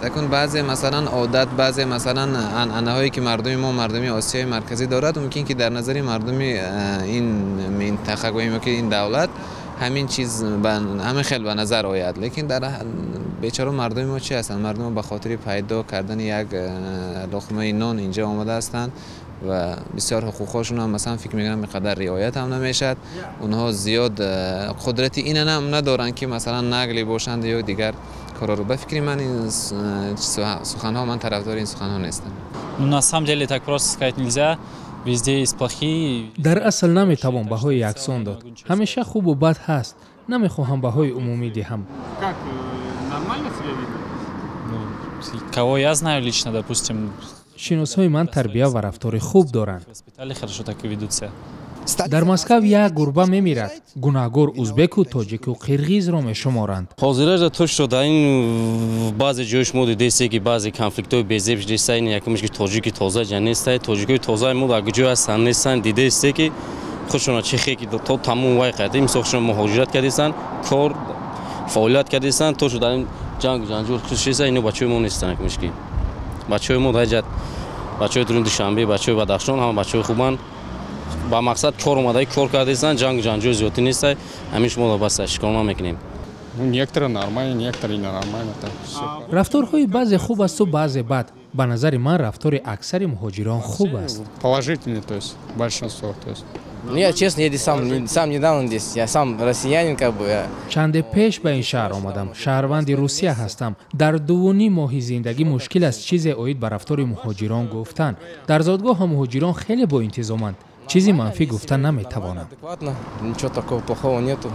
تکون بعضی مثلا عادت بعضی مثلا انهایی که مردمی آسیای مرکزی دارد ممکن که در نظر مردمی این منطقه گوییم که این دولت همین چیز همه خیلی به نظر آید، لیکن در بیچاره مردم ما چی هستند؟ مردم ما به خاطر پیدا کردن یک لقمه نان اینجا آمده هستند و بسیار حقوقشون هم مثلا فکر میکنم اینقدر رعایت هم نمیشد. اونها زیاد قدرت این هم ندارن که مثلا نقلی باشند یا دیگر کارا رو. به فکر من این سخن ها، من طرفدار این سخن ها نیستم. На самом деле так просто сказать нельзя. Везде есть плохие. در اصل نمیتوان بهای یکسان داد. همیشه خوب و بد هست. نمیخواهم بهای عمومی دهم. Как нормально себя видно? Кого я знаю лично, допустим, شناسای من تربیت و رفتار خوب دارند. воспитали хорошо, так и ведут себя. در مسکو یک گربه میمیرد. گناهگار ازبک و تاجیک و قرغیز را میشمارند. حاضرش تو شده این بعضی جوش مود دیسه که بعضی کنفلیکت‌های بیزیبش دیسه این یکمش که تاجیکی تازه جنیسته تاجیکی تازه مود اگه جو از نیستن دیده است که خودشون چه که تا تمام وای قدیم سخشون مهاجرت کردن کار فعالیت کردن تو شده این جنگجو خصوصی اینو بچه‌مون نیستن که مشکی بچه‌مون داجت بچه‌های درون دوشنبه بچه‌های بدخشان هم بچه‌های خوبن با مقصد کار اومده کار کردن جنگجو زیادی نیست همیش ما بس اشکال نمیکنیم. Некоторые нормально, некоторые ненормально. رفتارهای بعضی خوب است و بعضی بد. به نظر من رفتار اکثر مهاجران خوب است. Положительный, то есть большинство, то есть. Ну, я честно, я сам недавно здесь, я сам россиянин, как бы. چند پیش به این شهر آمدم. شهروند روسیه هستم. در 2.5 ماه زندگی مشکل است چیز اوید به رفتار مهاجران گفتن. در زادگاه مهاجران خیلی با انتظامند. چیزی منفی گفتن نمیتوانم. Ничего такого плохого нету.